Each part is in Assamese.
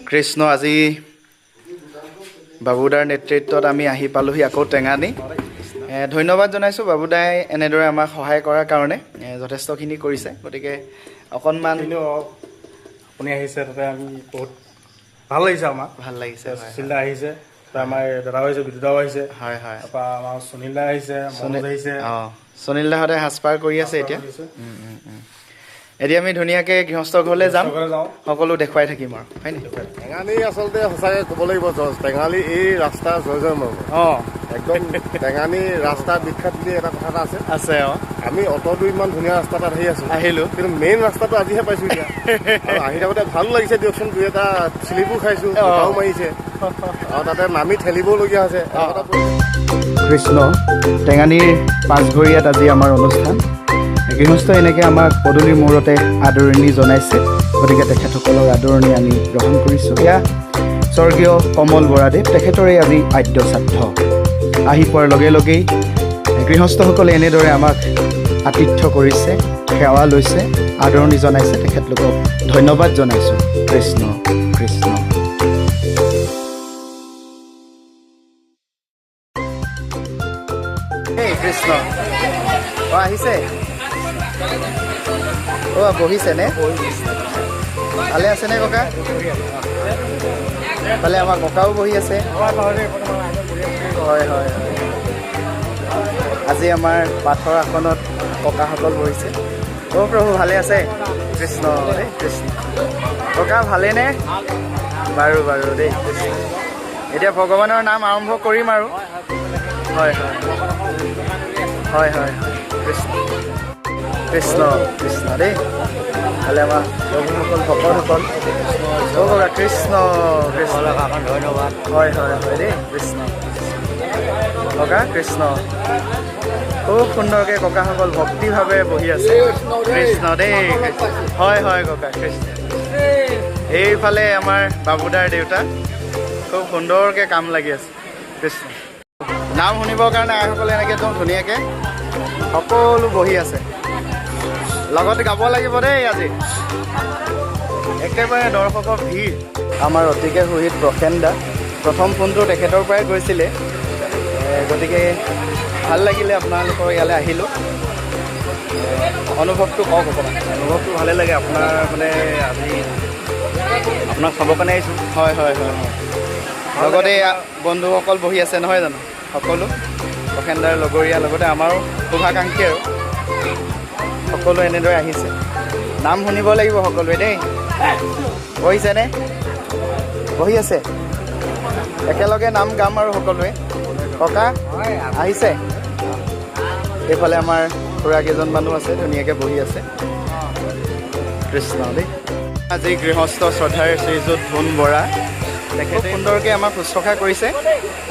কৃষ্ণ আজি বাবুদাৰ নেতৃত্বত আমি আহি পালোহি আকৌ টেঙানী। ধন্যবাদ জনাইছোঁ বাবুদাই এনেদৰে আমাক সহায় কৰাৰ কাৰণে, যথেষ্টখিনি কৰিছে। গতিকে অকণমান আপুনি আহিছে তাতে আমি বহুত ভাল লাগিছে, আমাক ভাল লাগিছে। সুশীল দা আহিছে, আমাৰ দাদাও আহিছে, বিদ্যুৎদাও আহিছে, হয় হয়, তাৰপৰা আমাৰ সুনীল দা আহিছে, মনোজ আহিছে। সুনীল দাহঁতে সাজপাৰ কৰি আছে এতিয়া। এতিয়া আমি ধুনীয়াকৈ গৃহস্থ ঘৰলৈ যাম, সকলো দেখুৱাই থাকিম আৰু হয় নি? টেঙালী আচলতে সঁচাকৈ ক'ব লাগিব, টেঙালী এই ৰাস্তা জয় জয় মৰম। একদম টেঙালী ৰাস্তা বিখ্যাত বুলি এটা কথা এটা আছে। আমি অট'টো ইমান ধুনীয়া ৰাস্তা তাত আহিলোঁ, কিন্তু মেইন ৰাস্তাটো আজিহে পাইছোঁ এতিয়া। আৰু আহি থাকোঁতে ভালো লাগিছে দিয়কচোন, দুই এটা শ্লিপো খাইছোঁ, বতাহো মাৰিছে, আৰু তাতে নামি ঠেলিবলগীয়া হৈছে। কৃষ্ণ টেঙানীৰ পাঁচঘৰীয়াত আজি আমাৰ অনুষ্ঠান। গৃহস্থ এনেকৈ আমাক পদূলিৰ মূৰতে আদৰণি জনাইছে, গতিকে তেখেতসকলৰ আদৰণি আমি গ্ৰহণ কৰিছোঁ। এয়া স্বৰ্গীয় কমল বৰাদেৱ, তেখেতৰে আজি আদ্য শ্ৰাদ্ধ। আহি পোৱাৰ লগে লগেই গৃহস্থসকলে এনেদৰে আমাক আতিথ্য কৰিছে, সেৱা লৈছে, আদৰণি জনাইছে। তেখেতলোকক ধন্যবাদ জনাইছোঁ। কৃষ্ণ কৃষ্ণ। কৃষ্ণ আহিছে, বহিছেনে? ভালে আছেনে ককা? ভালে, আমাৰ ককাও বহি আছে। হয় হয়, আজি আমাৰ পাঠৰ আসনত ককাসকল বহিছে। প্ৰভু ভালে আছে? কৃষ্ণ দেই, কৃষ্ণ। ককা ভালেনে? বাৰু বাৰু দেই, কৃষ্ণ। এতিয়া ভগৱানৰ নাম আৰম্ভ কৰিম আৰু। হয় হয় হয় হয়, কৃষ্ণ কৃষ্ণ কৃষ্ণ দেই। ভালে আমাৰ প্ৰভুসকল, ভকতসকল। ককা কৃষ্ণ কৃষ্ণ, ধন্যবাদ। হয় হয় হয় দেই, কৃষ্ণ ককা কৃষ্ণ। খুব সুন্দৰকৈ ককাসকল ভক্তিভাৱে বহি আছে। কৃষ্ণ দেই, হয় হয় ককা কৃষ্ণ। এইফালে আমাৰ বাবুদাৰ দেউতা খুব সুন্দৰকৈ কাম লাগি আছে। কৃষ্ণ নাম শুনিবৰ কাৰণে আইসকলে এনেকৈ একদম ধুনীয়াকৈ সকলো বহি আছে। লগত গাব লাগিব দেই আজি, একেবাৰে দৰ্শকৰ ভিৰ। আমাৰ অতিকে শহীদ প্ৰসেন দা, প্ৰথম ফোনটো তেখেতৰ পৰাই গৈছিলে। গতিকে ভাল লাগিলে আপোনালোকৰ ইয়ালৈ আহিলোঁ। অনুভৱটো কওক অকণমান। অনুভৱটো ভালে লাগে, আপোনাৰ মানে আজি আপোনাক চাবৰ কাৰণে আহিছোঁ। হয় হয় হয়, লগতে বন্ধুসকল বহি আছে নহয় জানো, সকলো প্ৰসেনদাৰ লগৰীয়া, লগতে আমাৰো শুভাকাংক্ষী আৰু সকলো এনেদৰে আহিছে। নাম শুনিব লাগিব সকলোৱে দেই। বহিছেনে? বহি আছে, একেলগে নাম গাম আৰু সকলোৱে। ককা আহিছে? এইফালে আমাৰ খুৰা কেইজনমানো আছে, ধুনীয়াকৈ বহি আছে। কৃষ্ণ দেই। আজি গৃহস্থ শ্ৰদ্ধাৰ শ্ৰীযুত ধুন বৰা, তেখেতে সুন্দৰকৈ আমাক শুশ্ৰূষা কৰিছে।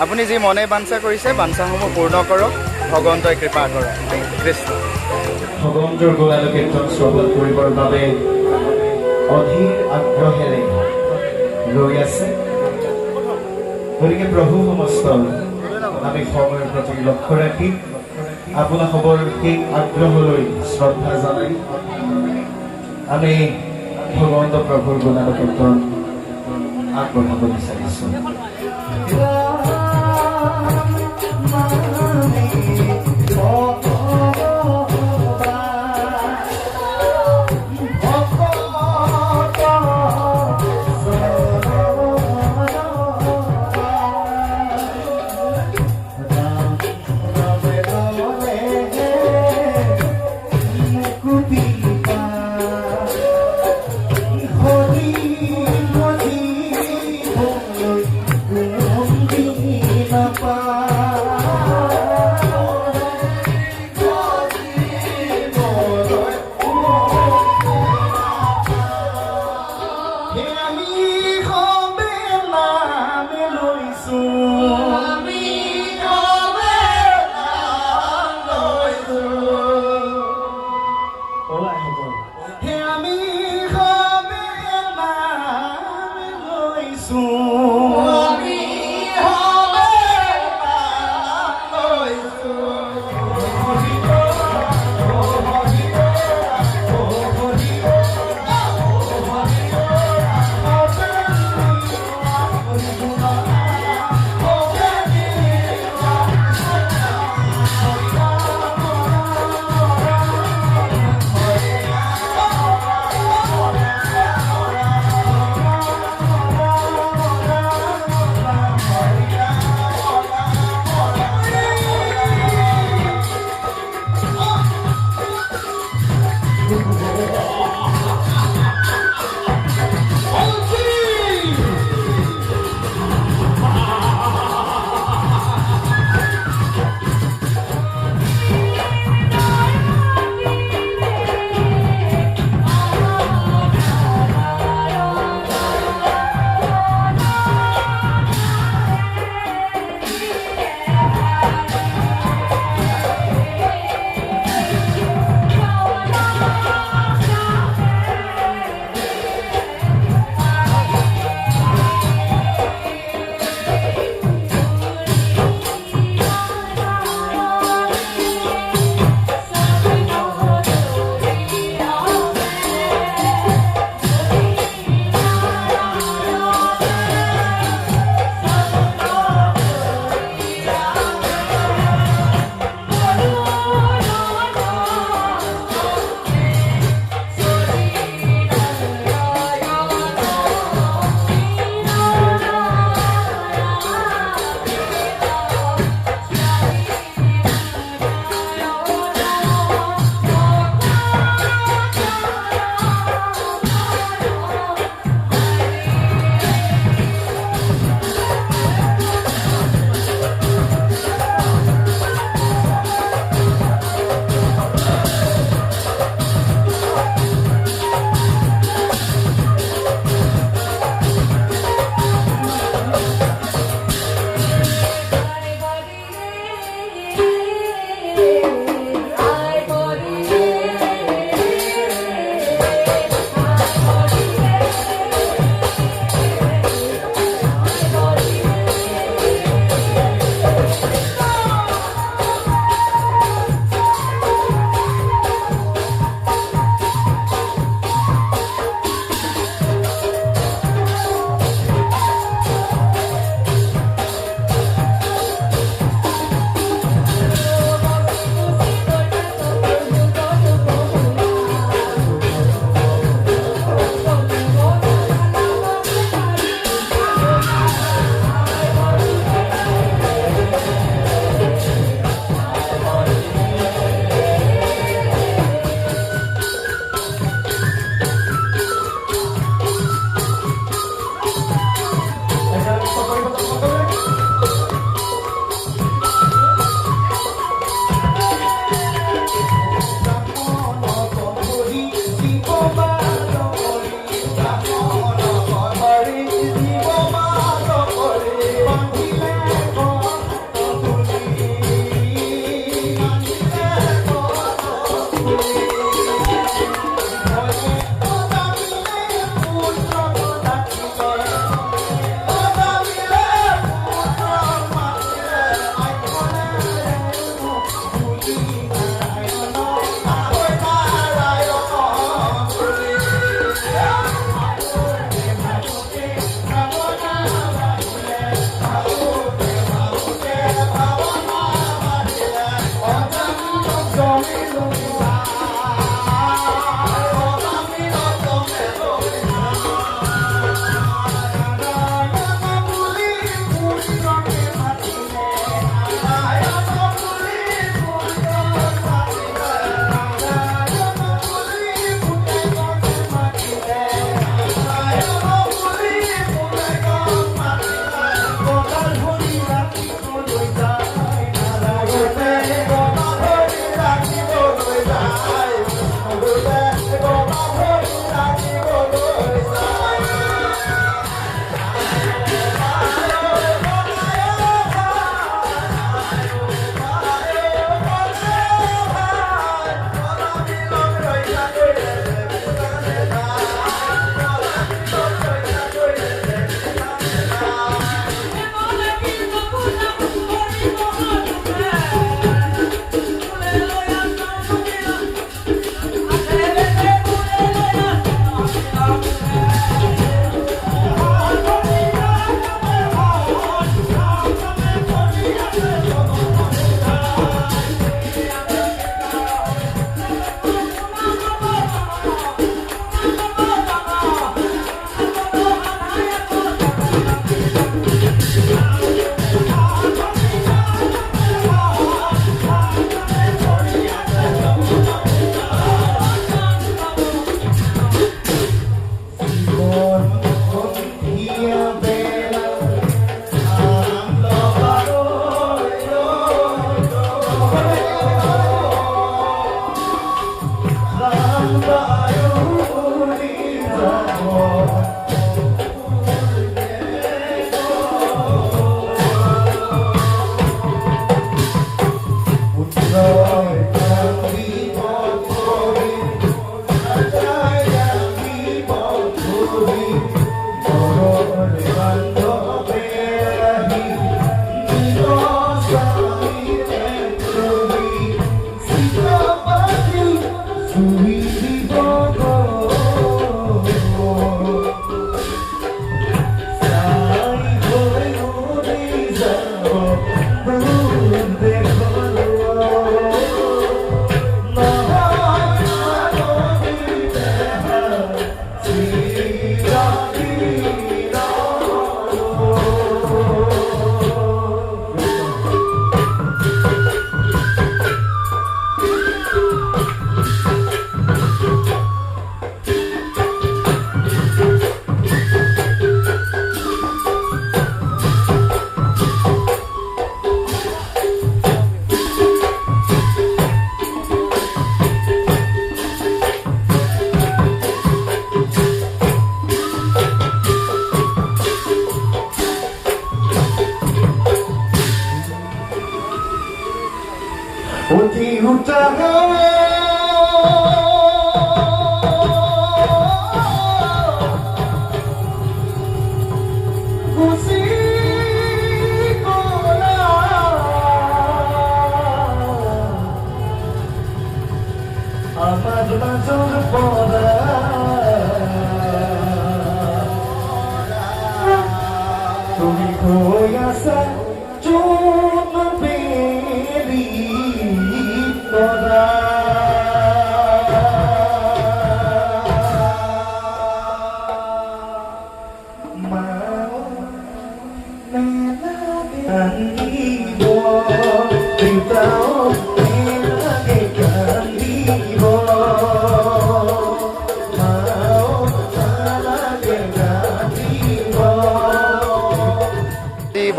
আপুনি যি মনে বাঞ্ছা কৰিছে, বাঞ্ছাসমূহ পূৰ্ণ কৰক, ভগৱন্তই কৃপা কৰক। কৃষ্ণ। ভগৱন্তৰ গুণানুকীৰ্তন শ্ৰৱণ কৰিবৰ বাবে অধীৰ আগ্ৰহেৰে ৰৈ আছে। গতিকে প্ৰভু সমস্ত আমি সময়ৰ প্ৰতি লক্ষ্য ৰাখি আপোনাসৱৰ সেই আগ্ৰহলৈ শ্ৰদ্ধা জনাই আমি ভগৱন্ত প্ৰভুৰ গুণানুকীৰ্তন আগবঢ়াব বিচাৰিছোঁ।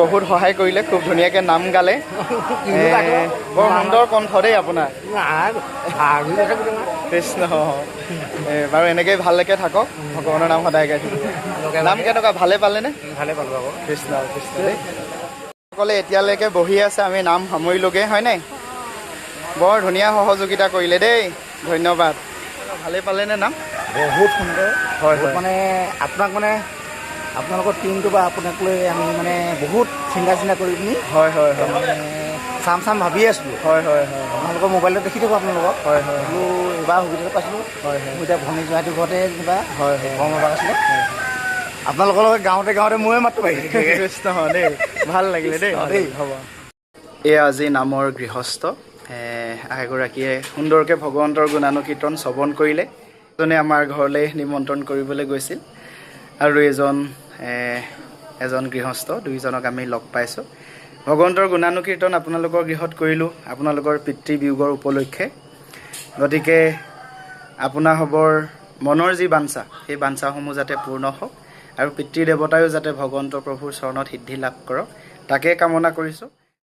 বহুত সহায় কৰিলে, খুব ধুনীয়াকৈ নাম গালে। বৰ সুন্দৰ কণ্ঠ দেই আপোনাৰ। কৃষ্ণ বাৰু এনেকৈ ভালকৈ থাকক, ভগৱানৰ নাম সদায় গাই থাকিব। নাম কেনেকুৱা, ভালে পালেনে? ভালে পালোঁ আকৌ। কৃষ্ণ কৃষ্ণ দেই। সকলে এতিয়ালৈকে বহি আছে, আমি নাম সামৰিলোগৈ হয় নাই? বৰ ধুনীয়া সহযোগিতা কৰিলে দেই, ধন্যবাদ। ভালে পালেনে নাম? বহুত সুন্দৰ। হয় মানে আপোনাক মানে আপোনালোকৰ টিমটো বা আপোনাক লৈ আমি মানে বহুত চিন্তা কৰি পিনি হয় হয় হয় চাম ভাবি আছিলোঁ। হয় হয় হয় আপোনালোকৰ মোবাইলত দেখি থাকোঁ আপোনালোকক। হয় হয় বোলো এইবাৰ সুবিধাটো পাইছিলোঁ। হয় হয় মোৰ এতিয়া ভনী জোৱাইটো ঘৰতে যেনিবা হয় হয় কৰ্মভাগ আছিলে। আপোনালোকৰ লগত গাঁৱতে মোৰে মাতটো পাইছে। কৃষ্ণ দেই, ভাল লাগিলে দেই দেই। হ'ব। এয়া আজি নামৰ গৃহস্থ এগৰাকীয়ে সুন্দৰকৈ ভগৱন্তৰ গুণানুকীৰ্তন শ্ৰৱণ কৰিলে। এজনে আমাৰ ঘৰলৈ নিমন্ত্ৰণ কৰিবলৈ গৈছিল আৰু এজন গৃহস্থ, দুইজনক আমি লগ পাইছোঁ। ভগৱন্তৰ গুণানুকীৰ্তন আপোনালোকৰ গৃহত কৰিলোঁ আপোনালোকৰ পিতৃ বিয়োগৰ উপলক্ষে। গতিকে আপোনাসৱৰ মনৰ যি বাঞ্ছা, সেই বাঞ্ছাসমূহ যাতে পূৰ্ণ হওক আৰু পিতৃ দেৱতায়ো যাতে ভগৱন্ত প্ৰভুৰ চৰণত সিদ্ধি লাভ কৰক, তাকে কামনা কৰিছোঁ।